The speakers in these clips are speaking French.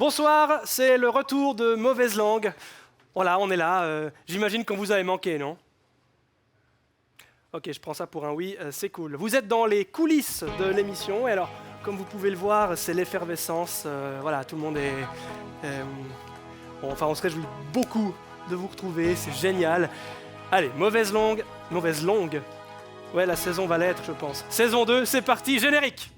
Bonsoir, c'est le retour de Mauvaise Langue. Voilà, on est là. J'imagine qu'on vous avait manqué, non? Ok, je prends ça pour un oui, c'est cool. Vous êtes dans les coulisses de l'émission, et alors, comme vous pouvez le voir, c'est l'effervescence. Voilà, tout le monde est... on se réjouit beaucoup de vous retrouver, c'est génial. Allez, Mauvaise Langue. Ouais, la saison va l'être, je pense. Saison 2, c'est parti, générique.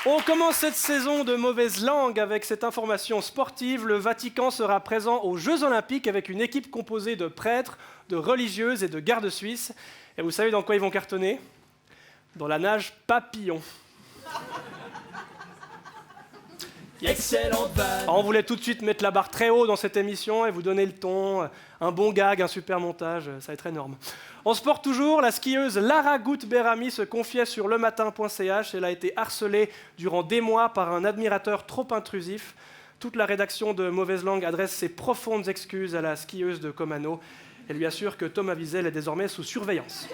On commence cette saison de Mauvaise Langue avec cette information sportive. Le Vatican sera présent aux Jeux Olympiques avec une équipe composée de prêtres, de religieuses et de gardes suisses. Et vous savez dans quoi ils vont cartonner? Dans la nage papillon. Excellente vanne. Alors, on voulait tout de suite mettre la barre très haut dans cette émission et vous donner le ton, un bon gag, un super montage, ça va être énorme. En sport toujours, la skieuse Lara Gout-Berami se confiait sur lematin.ch. Elle a été harcelée durant des mois par un admirateur trop intrusif. Toute la rédaction de Mauvaise Langue adresse ses profondes excuses à la skieuse de Comano. Elle lui assure que Thomas Wiesel est désormais sous surveillance.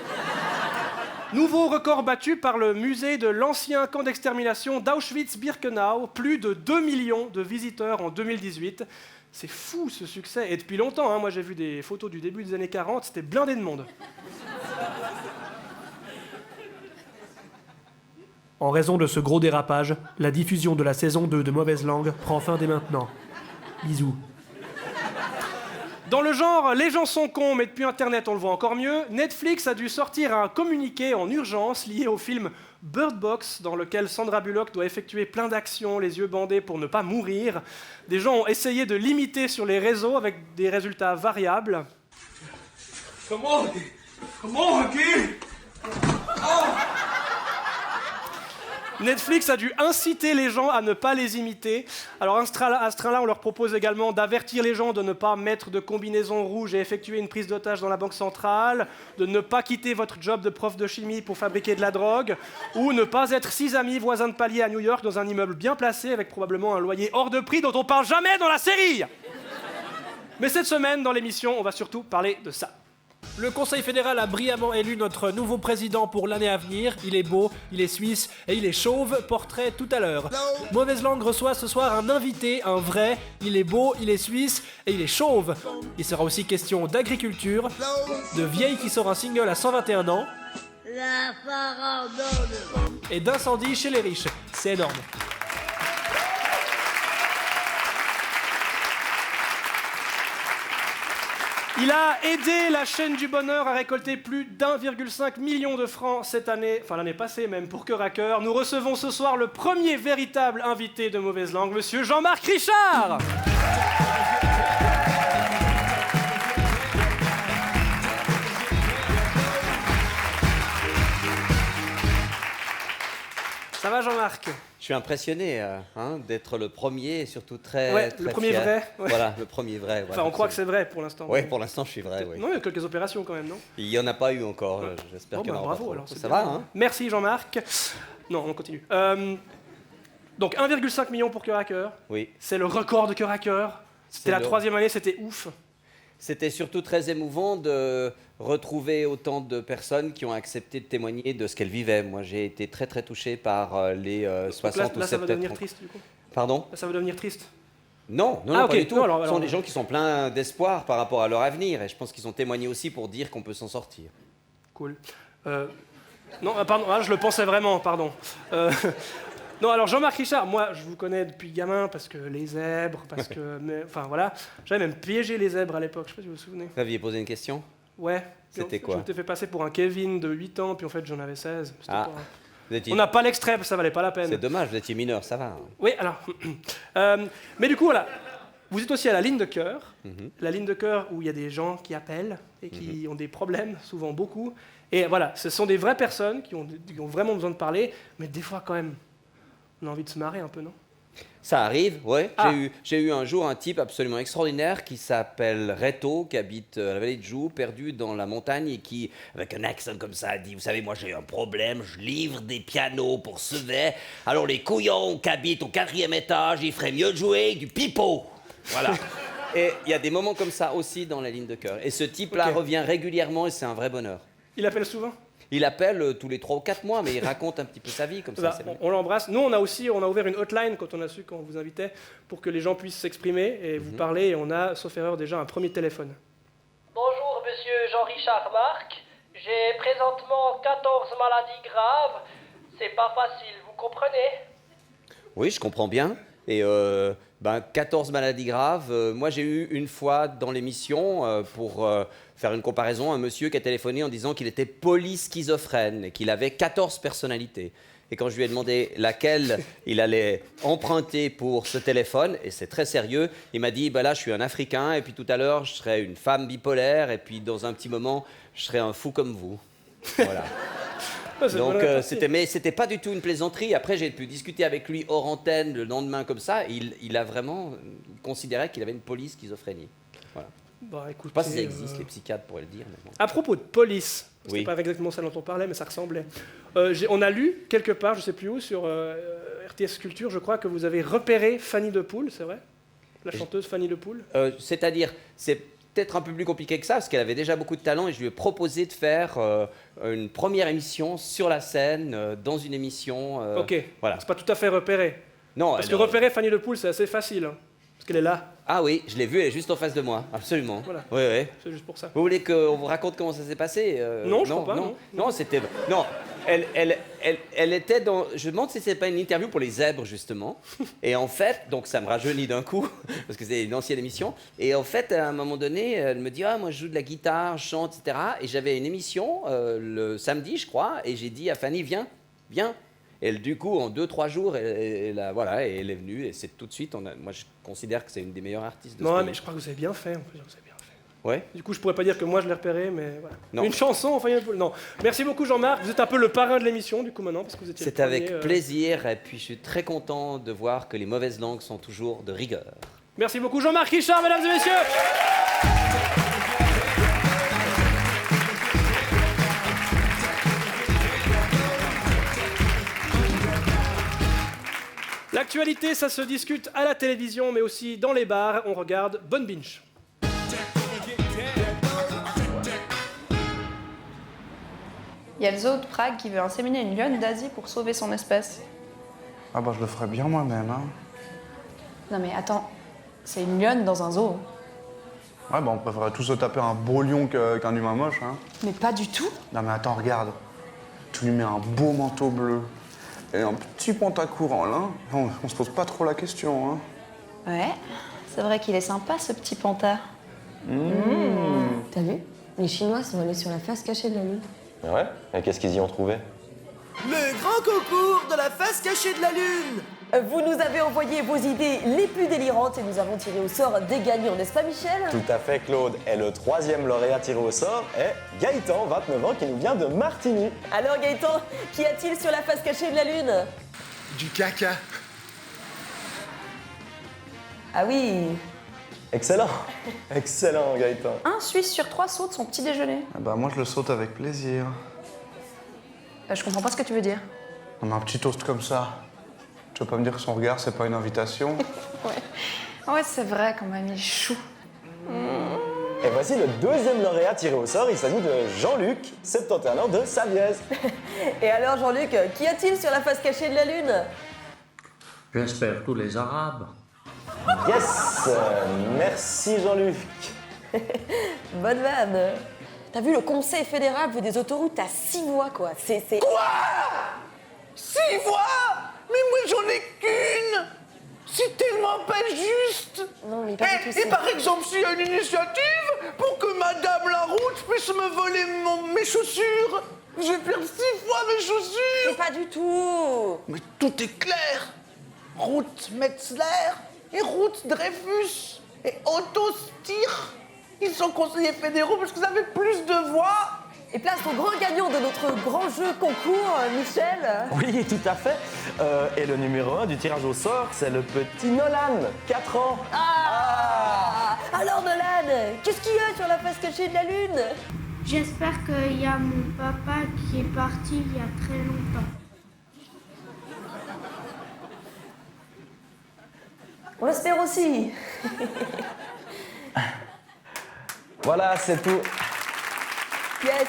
Nouveau record battu par le musée de l'ancien camp d'extermination d'Auschwitz-Birkenau. Plus de 2 millions de visiteurs en 2018. C'est fou ce succès, et depuis longtemps, moi j'ai vu des photos du début des années 40, c'était blindé de monde. En raison de ce gros dérapage, la diffusion de la saison 2 de Mauvaise Langue prend fin dès maintenant. Bisous. Dans le genre, les gens sont cons, mais depuis Internet on le voit encore mieux, Netflix a dû sortir un communiqué en urgence lié au film Bird Box, dans lequel Sandra Bullock doit effectuer plein d'actions, les yeux bandés pour ne pas mourir. Des gens ont essayé de l'imiter sur les réseaux avec des résultats variables. Comment, ok? Netflix a dû inciter les gens à ne pas les imiter. Alors à ce train-là, on leur propose également d'avertir les gens de ne pas mettre de combinaison rouge et effectuer une prise d'otage dans la banque centrale, de ne pas quitter votre job de prof de chimie pour fabriquer de la drogue, ou ne pas être 6 amis voisins de palier à New York dans un immeuble bien placé avec probablement un loyer hors de prix dont on parle jamais dans la série. Mais cette semaine, dans l'émission, on va surtout parler de ça. Le Conseil fédéral a brillamment élu notre nouveau président pour l'année à venir. Il est beau, il est suisse et il est chauve. Portrait tout à l'heure. Mauvaise Langue reçoit ce soir un invité, un vrai. Il est beau, il est suisse et il est chauve. Il sera aussi question d'agriculture, de Vieille qui sort un single à 121 ans La farandole. et d'incendie chez les riches. C'est énorme. Il a aidé la chaîne du bonheur à récolter plus d'1,5 million de francs cette année, enfin l'année passée même, pour Cœur à Cœur. Nous recevons ce soir le premier véritable invité de Mauvaise Langue, monsieur Jean-Marc Richard. Ça va Jean-Marc? Je suis impressionné d'être le premier et surtout très, Ouais, très le premier fier. vrai. Ouais. Voilà, le premier vrai. Enfin, on croit que c'est vrai pour l'instant. Oui, pour l'instant, je suis vrai. Oui. Non, il y a quelques opérations quand même, non? Il n'y en a pas eu encore. J'espère Bon, qu'il y en aura bravo, pas trop. alors, c'est Ça bien. va, hein? Merci Jean-Marc. Non, on continue. Donc 1,5 million pour Cœur à Cœur. Oui. C'est le record de Cœur à Cœur. C'était la 3e année, c'était ouf. C'était surtout très émouvant de retrouver autant de personnes qui ont accepté de témoigner de ce qu'elles vivaient. Moi, j'ai été très très touché par les 60 ou 70... Là, ça va devenir triste du coup. Pardon? Là, ça va devenir triste. Non, Ah, pas ok. du tout. Non, alors- Ce sont des gens qui sont pleins d'espoir par rapport à leur avenir. Et je pense qu'ils ont témoigné aussi pour dire qu'on peut s'en sortir. Cool. Non, pardon, je le pensais vraiment, pardon. Non, alors Jean-Marc Richard, moi je vous connais depuis gamin parce que les zèbres, enfin voilà. J'avais même piégé les zèbres à l'époque, je sais pas si vous vous souvenez. Vous aviez posé une question? Ouais. C'était quoi? Je m'étais fait passer pour un Kevin de 8 ans, puis en fait j'en avais 16. C'était Ah. pas- Vous étiez- On n'a pas l'extrait, ça valait pas la peine. C'est dommage, vous étiez mineur, ça va. Hein. Oui, alors. Mais du coup, voilà. Vous êtes aussi à la ligne de cœur. La ligne de cœur où il y a des gens qui appellent et qui ont des problèmes, souvent beaucoup. Et voilà, ce sont des vraies personnes qui ont vraiment besoin de parler, mais des fois, quand même, on a envie de se marrer un peu, non? Ça arrive, ouais. Ah. J'ai eu un jour un type absolument extraordinaire qui s'appelle Reto, qui habite à la vallée de Joux, perdu dans la montagne, et qui, avec un accent comme ça, dit, vous savez, moi j'ai un problème, je livre des pianos pour Sevet, alors les couillons qui habitent au 4e étage, ils feraient mieux de jouer du pipeau. Voilà. Et il y a des moments comme ça aussi dans la ligne de cœur. Et ce type-là revient régulièrement et c'est un vrai bonheur. Il appelle souvent? Il appelle tous les 3 ou 4 mois, mais il raconte un petit peu sa vie comme ça. On l'embrasse. Nous, on a ouvert une hotline quand on a su qu'on vous invitait pour que les gens puissent s'exprimer et vous parler. Et on a, sauf erreur, déjà un premier téléphone. Bonjour, monsieur Jean-Richard Marc. J'ai présentement 14 maladies graves. C'est pas facile, vous comprenez? Oui, je comprends bien. Et 14 maladies graves. Moi, j'ai eu une fois dans l'émission, pour faire une comparaison, un monsieur qui a téléphoné en disant qu'il était polyschizophrène et qu'il avait 14 personnalités. Et quand je lui ai demandé laquelle il allait emprunter pour ce téléphone, et c'est très sérieux, il m'a dit, là, je suis un Africain, et puis tout à l'heure, je serai une femme bipolaire, et puis dans un petit moment, je serai un fou comme vous. Voilà. Donc, mais c'était pas du tout une plaisanterie. Après, j'ai pu discuter avec lui hors antenne le lendemain comme ça. Il a vraiment considéré qu'il avait une polyschizophrénie. Voilà. Écoutez, Je sais pas si ça existe, les psychiatres pourraient le dire. Mais bon. À propos de police, c'est Oui. pas exactement ça dont on parlait, mais ça ressemblait. On a lu quelque part, je sais plus où, sur RTS Culture, je crois que vous avez repéré Fanny de Poel, c'est vrai? La chanteuse Fanny de Poel. C'est-à-dire, c'est peut-être un peu plus compliqué que ça, parce qu'elle avait déjà beaucoup de talent, et je lui ai proposé de faire une première émission sur la scène, dans une émission. Ok, voilà. c'est pas tout à fait repéré. Non, Parce que repérer Fanny de Poel, c'est assez facile, hein, parce qu'elle est là, Ah oui, je l'ai vue, elle est juste en face de moi, absolument. Voilà. Oui, oui. c'est juste pour ça. Vous voulez qu'on vous raconte comment ça s'est passé? Non, je crois pas, non. Non, c'était... Non, elle était dans... Je me demande si c'est pas une interview pour les zèbres, justement. Et en fait, donc ça me rajeunit d'un coup, parce que c'est une ancienne émission. Et en fait, à un moment donné, elle me dit, moi je joue de la guitare, je chante, etc. Et j'avais une émission le samedi, je crois, et j'ai dit à Fanny, viens. Et elle, du coup, en 2-3 jours, elle est venue, et c'est tout de suite, moi je considère que c'est une des meilleures artistes de ce Non, pays. mais je crois que vous avez bien fait, en plus, vous avez bien fait. Ouais. Du coup, je pourrais pas dire que moi je l'ai repéré, mais voilà. Non. Une chanson, Fanny de Poel. Non. Merci beaucoup, Jean-Marc. Vous êtes un peu le parrain de l'émission, du coup, maintenant, parce que vous étiez le C'est avec premier, plaisir, et puis je suis très content de voir que les mauvaises langues sont toujours de rigueur. Merci beaucoup, Jean-Marc Richard, mesdames et messieurs. L'actualité, ça se discute à la télévision, mais aussi dans les bars. On regarde Bonne Binge. Il y a le zoo de Prague qui veut inséminer une lionne d'Asie pour sauver son espèce. Ah je le ferais bien moi-même, hein. Non mais attends, c'est une lionne dans un zoo. Ouais, on préférerait tous se taper un beau lion qu'un humain moche, hein. Mais pas du tout. Non mais attends, regarde. Tu lui mets un beau manteau bleu et un petit pantacourt en lin. On se pose pas trop la question, hein. Ouais, c'est vrai qu'il est sympa ce petit panta. T'as vu? Les Chinois sont allés sur la face cachée de la Lune. Ouais? Et qu'est-ce qu'ils y ont trouvé? Le grand concours de la face cachée de la Lune. Vous nous avez envoyé vos idées les plus délirantes et nous avons tiré au sort des gagnants, n'est-ce pas Michel? Tout à fait, Claude. Et le 3e lauréat tiré au sort est Gaëtan, 29 ans, qui nous vient de Martigny. Alors Gaëtan, qu'y a-t-il sur la face cachée de la Lune? Du caca. Ah oui. Excellent. Excellent, Gaëtan. Un Suisse sur 3 saute son petit déjeuner. Moi je le saute avec plaisir. Je comprends pas ce que tu veux dire. Non mais un petit toast comme ça. Tu veux pas me dire que son regard c'est pas une invitation? Ouais, c'est vrai quand même, il est chou. Et voici le 2e lauréat tiré au sort. Il s'agit de Jean-Luc, 71 ans, de Saviez. Et alors Jean-Luc, qu'y a-t-il sur la face cachée de la Lune? J'espère tous les Arabes. Yes. Merci, Jean-Luc. Bonne vanne. T'as vu, le Conseil fédéral veut des autoroutes à 6 voies, quoi. C'est... Quoi? 6 voix? Mais moi j'en ai qu'une. C'est tellement pas juste. Non, mais pas du tout Et ça. par exemple, s'il y a une initiative pour que Madame la route puisse me voler mes chaussures, je vais perdre 6 fois mes chaussures. Mais pas du tout. Mais tout est clair. Route Metzler et route Dreyfus et Otto Stier. Ils sont conseillers fédéraux parce qu'ils avaient plus de voix. Et place au grand gagnant de notre grand jeu concours, Michel. Oui, tout à fait. Et le numéro 1 du tirage au sort, c'est le petit Nolan, 4 ans. Alors Nolan, qu'est-ce qu'il y a sur la face cachée de la Lune? J'espère qu'il y a mon papa qui est parti il y a très longtemps. On l'espère aussi. Voilà, c'est tout. Yes.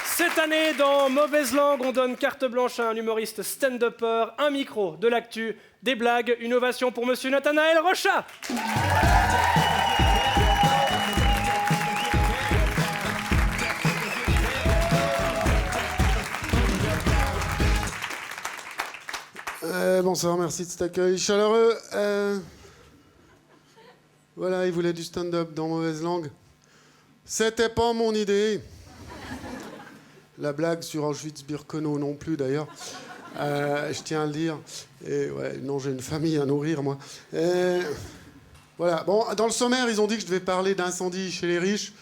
Cette année, dans Mauvaise Langue, on donne carte blanche à un humoriste stand-upper, un micro, de l'actu, des blagues, une ovation pour Monsieur Nathanaël Rochat. Bonsoir, merci de cet accueil chaleureux. Voilà, il voulait du stand-up dans Mauvaise Langue. C'était pas mon idée. La blague sur Auschwitz-Birkenau non plus, d'ailleurs. Je tiens à le dire. Et ouais, non, j'ai une famille à nourrir, moi. Voilà. Bon, dans le sommaire, ils ont dit que je devais parler d'incendie chez les riches.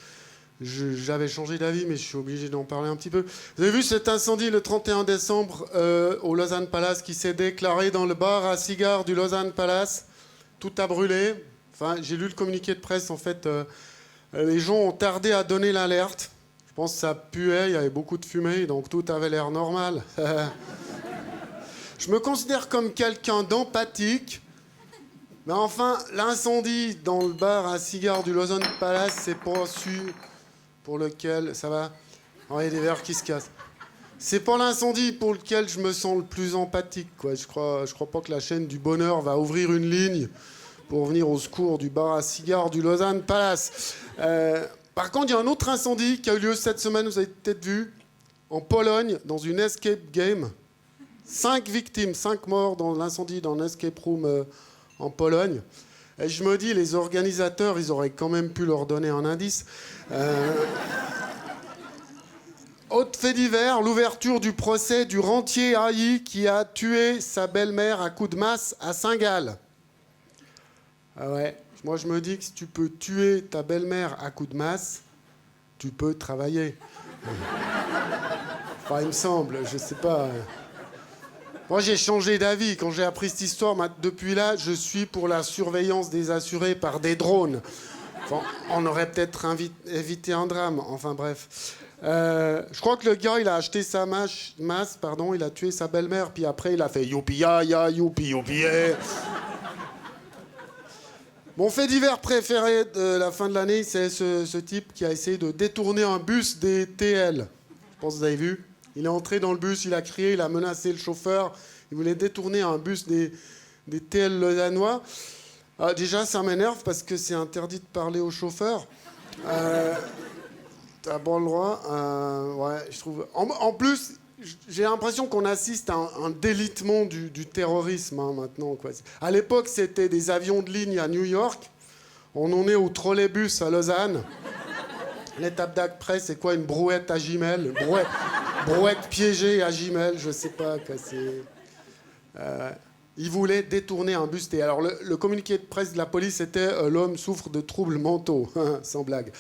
J'avais changé d'avis, mais je suis obligé d'en parler un petit peu. Vous avez vu cet incendie le 31 décembre au Lausanne Palace qui s'est déclaré dans le bar à cigares du Lausanne Palace. Tout a brûlé. Enfin, j'ai lu le communiqué de presse. En fait, les gens ont tardé à donner l'alerte. Je pense que ça puait, il y avait beaucoup de fumée, donc tout avait l'air normal. Je me considère comme quelqu'un d'empathique. Mais enfin, l'incendie dans le bar à cigares du Lausanne Palace, c'est pas celui pour lequel... Ça va ? Oh, il y a des verres qui se cassent. C'est pas l'incendie pour lequel je me sens le plus empathique, quoi. Je crois pas que la chaîne du bonheur va ouvrir une ligne pour venir au secours du bar à cigares du Lausanne Palace. Par contre, il y a un autre incendie qui a eu lieu cette semaine, vous avez peut-être vu, en Pologne, dans une escape game. 5 victimes, 5 morts dans l'incendie dans un escape room en Pologne. Et je me dis, les organisateurs, ils auraient quand même pu leur donner un indice. Autre fait divers, l'ouverture du procès du rentier haï qui a tué sa belle-mère à coups de masse à Saint-Gall. Ah ouais, moi je me dis que si tu peux tuer ta belle-mère à coups de masse, tu peux travailler. Enfin, il me semble, je sais pas. Moi j'ai changé d'avis quand j'ai appris cette histoire. Depuis là, je suis pour la surveillance des assurés par des drones. Enfin, on aurait peut-être évité un drame. Enfin bref. Je crois que le gars, il a acheté sa masse, il a tué sa belle-mère, puis après il a fait youpi ya ya youpi youpi ya. Mon fait divers préféré de la fin de l'année, c'est ce type qui a essayé de détourner un bus des TL. Je pense que vous avez vu. Il est entré dans le bus, il a crié, il a menacé le chauffeur. Il voulait détourner un bus des TL lausannois. Déjà, ça m'énerve parce que c'est interdit de parler au chauffeur. T'as pas le droit. Ouais, je trouve. En plus, j'ai l'impression qu'on assiste à un délitement du terrorisme maintenant, quoi. À l'époque, c'était des avions de ligne à New York. On en est au trolleybus à Lausanne. L'étape d'après, c'est quoi? Une brouette à Gimel. Brouette piégée à Gimel, je sais pas. Quoi, il voulait détourner un bus. Et alors, le communiqué de presse de la police, c'était l'homme souffre de troubles mentaux. Sans blague.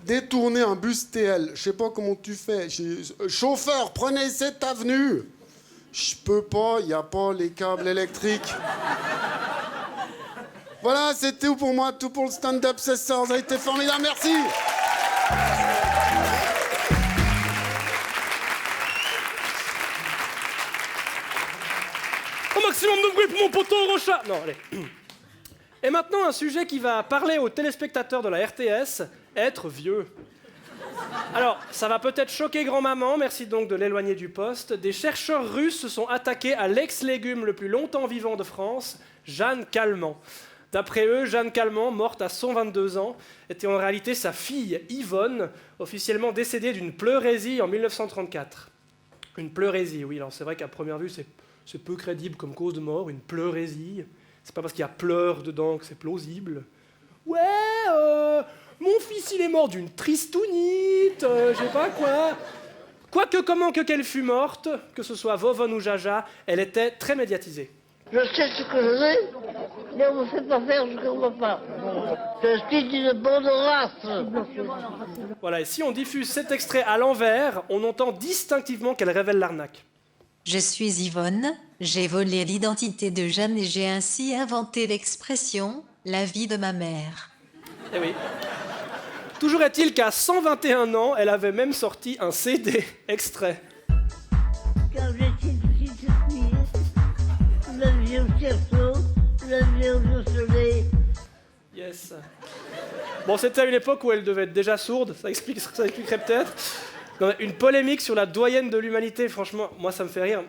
Détourner un bus TL. Je sais pas comment tu fais. Chauffeur, prenez cette avenue. Je peux pas, il n'y a pas les câbles électriques. Voilà, c'est tout pour moi, tout pour le stand-up ce soir. Ça a été formidable, merci. Au maximum de bruit pour mon poteau Rochat. Non, allez. Et maintenant, un sujet qui va parler aux téléspectateurs de la RTS, être vieux. Alors, ça va peut-être choquer grand-maman, merci donc de l'éloigner du poste. Des chercheurs russes se sont attaqués à l'ex-légume le plus longtemps vivant de France, Jeanne Calment. D'après eux, Jeanne Calment, morte à 122 ans, était en réalité sa fille Yvonne, officiellement décédée d'une pleurésie en 1934. Une pleurésie, oui, alors c'est vrai qu'à première vue, c'est peu crédible comme cause de mort, une pleurésie. C'est pas parce qu'il y a pleurs dedans que c'est plausible. Ouais, mon fils il est mort d'une tristounite, je sais pas quoi. Quoique, comment que qu'elle fût morte, que ce soit Vovon ou Jaja, elle était très médiatisée. Je sais ce que je sais, mais on me fait pas faire, je ne comprends pas. Je suis une bonne race. Voilà, et si on diffuse cet extrait à l'envers, on entend distinctivement qu'elle révèle l'arnaque. Je suis Yvonne, j'ai volé l'identité de Jeanne et j'ai ainsi inventé l'expression « la vie de ma mère ». Eh oui. Toujours est-il qu'à 121 ans, elle avait même sorti un CD extrait. Quand j'étais petite fille, le vieux cerceau, le vieux soleil. Yes. Bon, c'était à une époque où elle devait être déjà sourde, ça expliquerait peut-être. Non, une polémique sur la doyenne de l'humanité, franchement, moi ça me fait rire.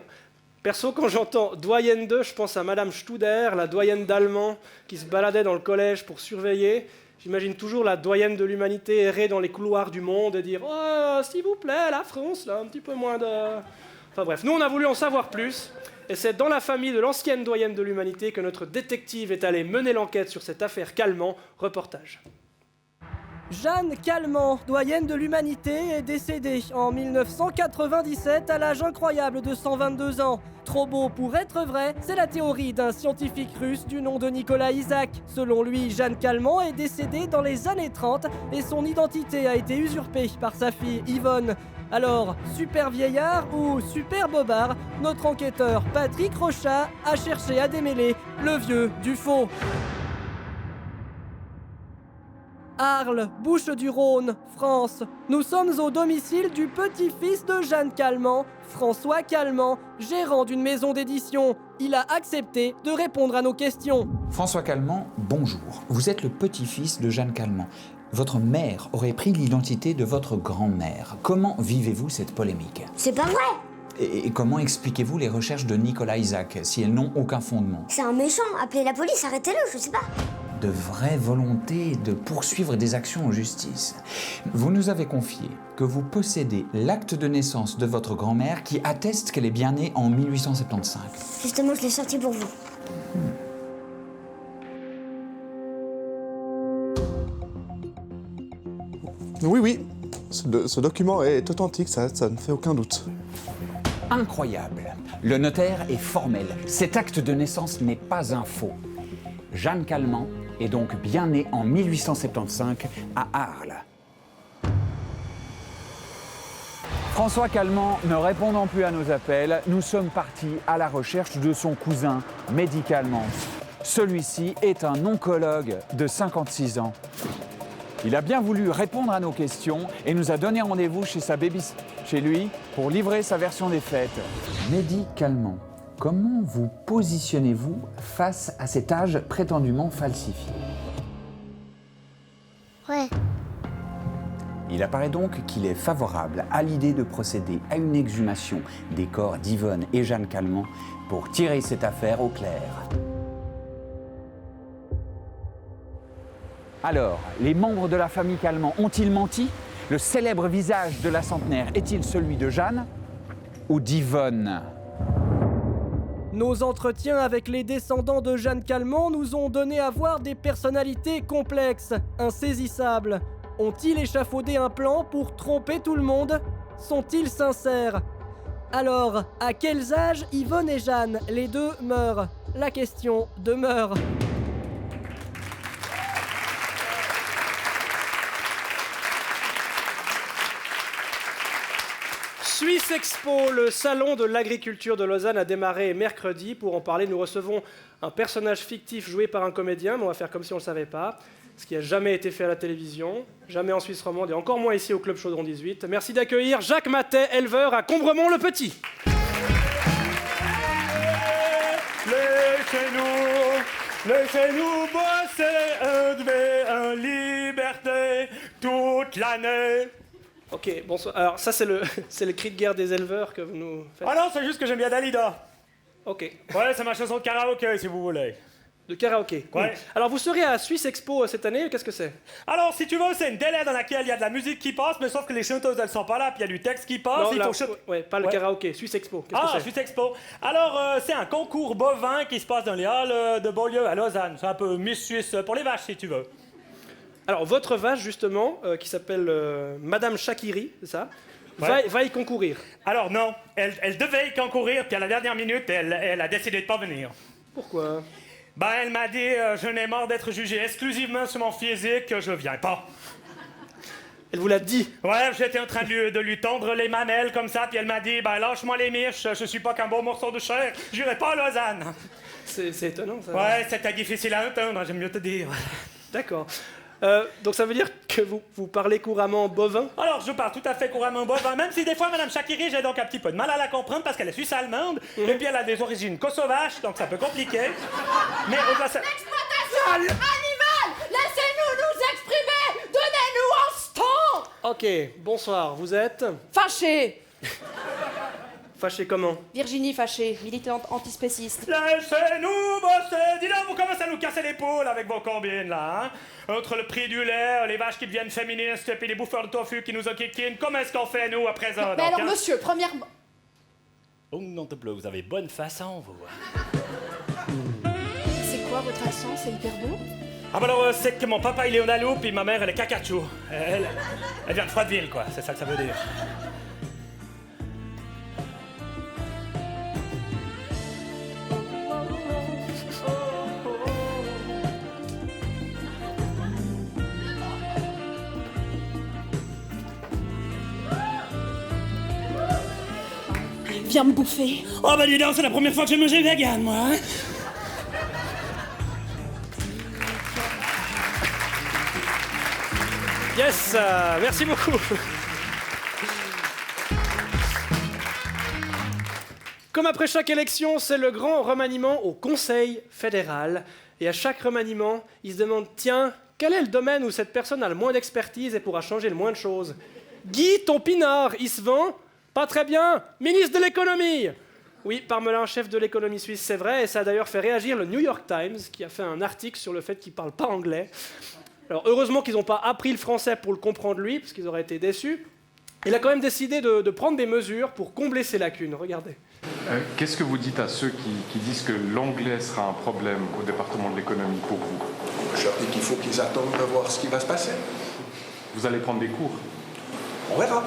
Perso, quand j'entends doyenne 2, je pense à Madame Studer, la doyenne d'allemand qui se baladait dans le collège pour surveiller. J'imagine toujours la doyenne de l'humanité errer dans les couloirs du monde et dire « Oh, s'il vous plaît, la France, là, un petit peu moins de... » Enfin bref, nous on a voulu en savoir plus, et c'est dans la famille de l'ancienne doyenne de l'humanité que notre détective est allé mener l'enquête sur cette affaire Calment. Reportage. Jeanne Calment, doyenne de l'humanité, est décédée en 1997 à l'âge incroyable de 122 ans. Trop beau pour être vrai, c'est la théorie d'un scientifique russe du nom de Nicolas Isaac. Selon lui, Jeanne Calment est décédée dans les années 30 et son identité a été usurpée par sa fille Yvonne. Alors, super vieillard ou super bobard, notre enquêteur Patrick Rochat a cherché à démêler le vieux du faux. Arles, Bouches-du-Rhône, France. Nous sommes au domicile du petit-fils de Jeanne Calment, François Calment, gérant d'une maison d'édition. Il a accepté de répondre à nos questions. François Calment, bonjour. Vous êtes le petit-fils de Jeanne Calment. Votre mère aurait pris l'identité de votre grand-mère. Comment vivez-vous cette polémique? C'est pas vrai! Et comment expliquez-vous les recherches de Nicolas Isaac, si elles n'ont aucun fondement? C'est un méchant, appelez la police, arrêtez-le, je sais pas. De vraie volonté de poursuivre des actions en justice. Vous nous avez confié que vous possédez l'acte de naissance de votre grand-mère qui atteste qu'elle est bien née en 1875. Justement, je l'ai sorti pour vous. Oui, ce document est authentique, ça ne fait aucun doute. Incroyable. Le notaire est formel. Cet acte de naissance n'est pas un faux. Jeanne Calment est donc bien née en 1875 à Arles. François Calment ne répondant plus à nos appels, nous sommes partis à la recherche de son cousin médicalement. Celui-ci est un oncologue de 56 ans. Il a bien voulu répondre à nos questions et nous a donné rendez-vous chez lui pour livrer sa version des faits. Médicalement, comment vous positionnez-vous face à cet âge prétendument falsifié? Ouais. Il apparaît donc qu'il est favorable à l'idée de procéder à une exhumation des corps d'Yvonne et Jeanne Calment pour tirer cette affaire au clair. Alors, les membres de la famille Calment ont-ils menti? Le célèbre visage de la centenaire est-il celui de Jeanne ou d'Yvonne? Nos entretiens avec les descendants de Jeanne Calment nous ont donné à voir des personnalités complexes, insaisissables. Ont-ils échafaudé un plan pour tromper tout le monde? Sont-ils sincères? Alors, à quels âges Yvonne et Jeanne, les deux, meurent? La question demeure. Suisse Expo, le salon de l'agriculture de Lausanne a démarré mercredi. Pour en parler, nous recevons un personnage fictif joué par un comédien, mais on va faire comme si on ne le savait pas, ce qui n'a jamais été fait à la télévision, jamais en Suisse romande et encore moins ici au Club Chaudron 18. Merci d'accueillir Jacques Matet, éleveur à Combremont-le-Petit. Laissez-nous bosser, en liberté toute l'année. Ok, bonsoir. Alors ça c'est le cri de guerre des éleveurs que vous nous faites. Ah non, c'est juste que j'aime bien Dalida. Ok. Ouais, c'est ma chanson de karaoké si vous voulez. De karaoké. Cool. Ouais. Alors vous serez à Suisse Expo cette année, qu'est-ce que c'est? Alors si tu veux, c'est une délai dans laquelle il y a de la musique qui passe, mais sauf que les chanteuses elles sont pas là, puis il y a du texte qui passe. Non, il là, faut ouais, pas le karaoké, Suisse Expo. Qu'est-ce que c'est? Suisse Expo. Alors c'est un concours bovin qui se passe dans les halles de Beaulieu à Lausanne. C'est un peu Miss Suisse pour les vaches si tu veux. Alors, votre vache, justement, qui s'appelle Madame Shakiri, c'est ça, va y concourir. Alors non, elle devait y concourir, puis à la dernière minute, elle a décidé de pas venir. Pourquoi? Ben, elle m'a dit, je n'ai marre d'être jugé exclusivement sur mon physique, je viens pas. Elle vous l'a dit? Ouais, j'étais en train de lui tendre les mamelles comme ça, puis elle m'a dit, ben lâche-moi les miches, je suis pas qu'un beau morceau de chair, j'irai pas à Lausanne. C'est étonnant, ça. Ouais, c'était difficile à entendre, j'aime mieux te dire. D'accord. Donc ça veut dire que vous parlez couramment bovin? Alors, je parle tout à fait couramment bovin, même si des fois, Madame Chakiri, j'ai donc un petit peu de mal à la comprendre parce qu'elle est suisse-allemande, et puis elle a des origines kosovaches, donc ça peut compliquer. Mais au-delà ça... L'exploitation animale! Laissez-nous nous exprimer! Donnez-nous un stand! Ok, bonsoir, vous êtes? Fâché! Fâché comment? Virginie Fâché, militante antispéciste. Laissez-nous bosser! Dis donc, vous commencez à nous casser l'épaule avec vos combines, là, hein? Entre le prix du lait, les vaches qui deviennent féministes, et puis les bouffeurs de tofu qui nous enquiquinent, comment est-ce qu'on fait, nous, à présent? Mais alors, monsieur, premièrement... Oh, non de bleu, vous avez bonne façon, vous. C'est quoi votre accent? C'est hyper beau? Ah, bah alors, c'est que mon papa, il est Onalou, puis ma mère, elle est Cacachou. Elle vient de Froideville, quoi, c'est ça que ça veut dire. Viens me bouffer. Oh bah dis donc, c'est la première fois que j'ai mangé vegan, moi, hein. Yes, merci beaucoup. Comme après chaque élection, c'est le grand remaniement au Conseil fédéral. Et à chaque remaniement, ils se demandent, tiens, quel est le domaine où cette personne a le moins d'expertise et pourra changer le moins de choses? Guy, ton pinard, il se vend? Pas très bien, ministre de l'économie. Oui, Parmelin, chef de l'économie suisse, c'est vrai, et ça a d'ailleurs fait réagir le New York Times, qui a fait un article sur le fait qu'il parle pas anglais. Alors heureusement qu'ils n'ont pas appris le français pour le comprendre lui, parce qu'ils auraient été déçus. Il a quand même décidé de prendre des mesures pour combler ces lacunes, regardez. Qu'est-ce que vous dites à ceux qui disent que l'anglais sera un problème au département de l'économie pour vous? Je leur dis qu'il faut qu'ils attendent de voir ce qui va se passer. Vous allez prendre des cours? On verra.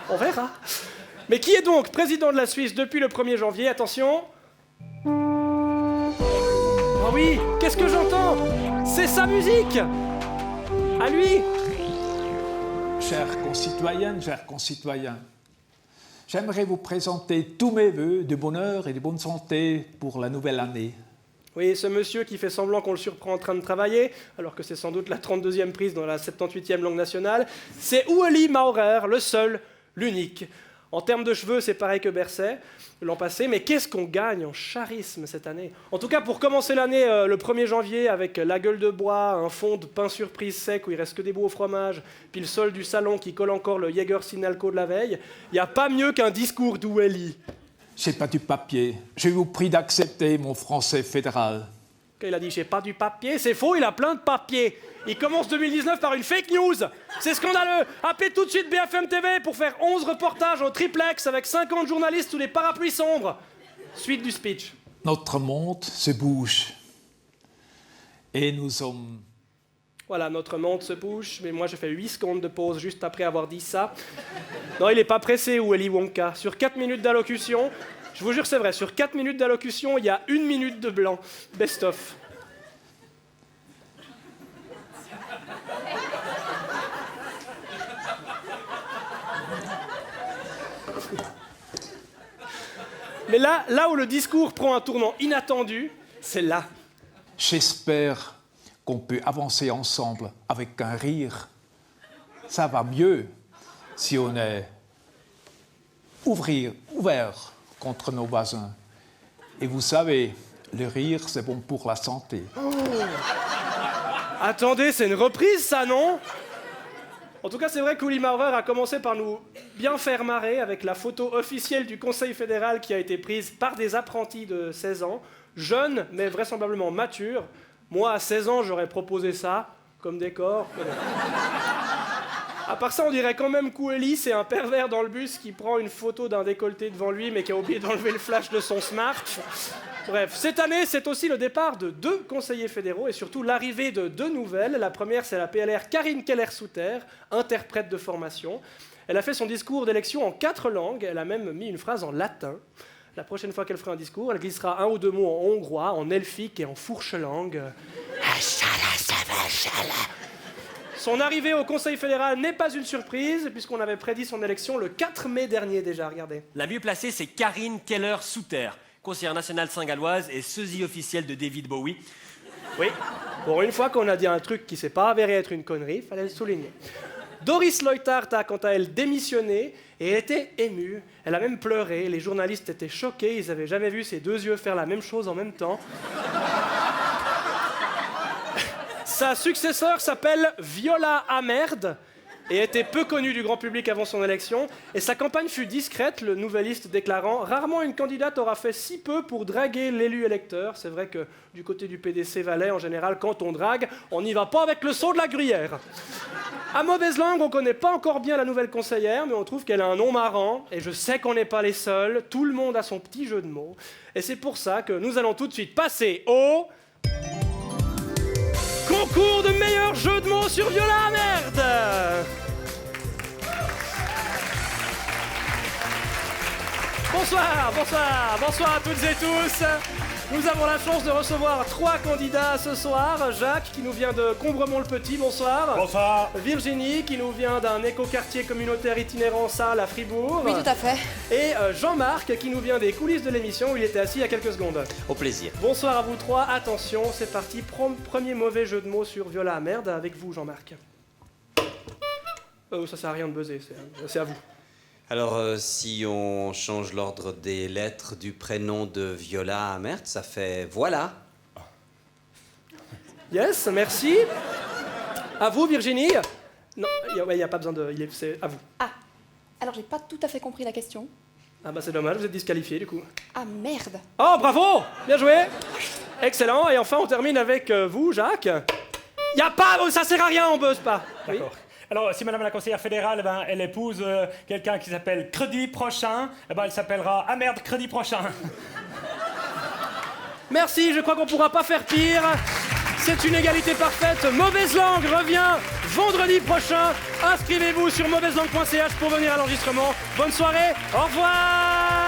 On verra. Mais qui est donc président de la Suisse depuis le 1er janvier? Attention. Oh oui, qu'est-ce que j'entends? C'est sa musique. À lui. Chères concitoyennes, chers concitoyens, j'aimerais vous présenter tous mes vœux de bonheur et de bonne santé pour la nouvelle année. Oui, ce monsieur qui fait semblant qu'on le surprend en train de travailler, alors que c'est sans doute la 32e prise dans la 78e langue nationale, c'est Ueli Maurer, le seul, l'unique. En termes de cheveux, c'est pareil que Berset l'an passé, mais qu'est-ce qu'on gagne en charisme cette année? En tout cas, pour commencer l'année le 1er janvier, avec la gueule de bois, un fond de pain surprise sec où il reste que des bouts au fromage, puis le sol du salon qui colle encore le Jäger Sinalco de la veille, il n'y a pas mieux qu'un discours d'Ueli. C'est pas du papier. Je vous prie d'accepter mon français fédéral. Quand il a dit « j'ai pas du papier », c'est faux, il a plein de papiers. Il commence 2019 par une fake news. C'est scandaleux. Appelez tout de suite BFM TV pour faire 11 reportages en triplex avec 50 journalistes sous des parapluies sombres. Suite du speech. Notre monde se bouge. Et nous sommes... Voilà, notre monde se bouge, mais moi j'ai fait 8 secondes de pause juste après avoir dit ça. Non, il est pas pressé, Willy Wonka. Sur 4 minutes d'allocution, je vous jure c'est vrai, sur 4 minutes d'allocution, il y a 1 minute de blanc. Best of. Mais là où le discours prend un tournant inattendu, c'est là. J'espère qu'on peut avancer ensemble avec un rire. Ça va mieux si on est ouvert contre nos voisins. Et vous savez, le rire, c'est bon pour la santé. Oh. Attendez, c'est une reprise, ça, non? En tout cas, c'est vrai qu'Uli Maurer a commencé par nous bien faire marrer avec la photo officielle du Conseil fédéral qui a été prise par des apprentis de 16 ans, jeunes, mais vraisemblablement matures. Moi, à 16 ans, j'aurais proposé ça comme décor. À part ça, on dirait quand même qu'Ueli, c'est un pervers dans le bus qui prend une photo d'un décolleté devant lui, mais qui a oublié d'enlever le flash de son smart. Bref, cette année, c'est aussi le départ de 2 conseillers fédéraux et surtout l'arrivée de 2 nouvelles. La première, c'est la PLR Karine Keller-Souter, interprète de formation. Elle a fait son discours d'élection en 4 langues, elle a même mis une phrase en latin. La prochaine fois qu'elle fera un discours, elle glissera un ou deux mots en hongrois, en elfique et en fourche-langue. Son arrivée au Conseil fédéral n'est pas une surprise, puisqu'on avait prédit son élection le 4 mai dernier déjà, regardez. La mieux placée, c'est Karine Keller-Souter, conseillère nationale saint-galloise et sosie officielle de David Bowie. Oui, pour une fois qu'on a dit un truc qui s'est pas avéré être une connerie, fallait le souligner. Doris Leuthard a quant à elle démissionné et elle était émue. Elle a même pleuré, les journalistes étaient choqués, ils n'avaient jamais vu ses deux yeux faire la même chose en même temps. Sa successeur s'appelle Viola Amerd et était peu connue du grand public avant son élection. Et sa campagne fut discrète, le Nouvelliste déclarant « Rarement une candidate aura fait si peu pour draguer l'élu électeur. » C'est vrai que du côté du PDC Valais, en général, quand on drague, on n'y va pas avec le seau de la gruyère. À mauvaise langue, on ne connaît pas encore bien la nouvelle conseillère, mais on trouve qu'elle a un nom marrant. Et je sais qu'on n'est pas les seuls, tout le monde a son petit jeu de mots. Et c'est pour ça que nous allons tout de suite passer au... concours de meilleur jeu de mots sur Viola Amerd. Bonsoir à toutes et tous. Nous avons la chance de recevoir 3 candidats ce soir. Jacques, qui nous vient de Combremont-le-Petit, bonsoir. Bonsoir. Virginie, qui nous vient d'un écoquartier communautaire itinérant Salle à Fribourg. Oui, tout à fait. Et Jean-Marc, qui nous vient des coulisses de l'émission où il était assis il y a quelques secondes. Au plaisir. Bonsoir à vous 3. Attention, c'est parti. Premier mauvais jeu de mots sur Viola Amerd avec vous, Jean-Marc. Ça sert à rien de buzzer, c'est à vous. Alors, si on change l'ordre des lettres du prénom de Viola Amerd, ça fait voilà. Yes, merci. À vous, Virginie. Non, il n'y a pas besoin de... C'est à vous. Ah, alors j'ai pas tout à fait compris la question. Ah bah c'est dommage, vous êtes disqualifié du coup. Ah merde. Oh, bravo. Bien joué. Excellent. Et enfin, on termine avec vous, Jacques. Il n'y a pas... Ça sert à rien, on buzz pas. D'accord. Oui. Alors, si madame la conseillère fédérale, elle épouse quelqu'un qui s'appelle Credi Prochain, elle s'appellera Amerd Credi Prochain. Merci, je crois qu'on pourra pas faire pire. C'est une égalité parfaite. Mauvaise langue revient vendredi prochain. Inscrivez-vous sur mauvaiselangue.ch pour venir à l'enregistrement. Bonne soirée, au revoir.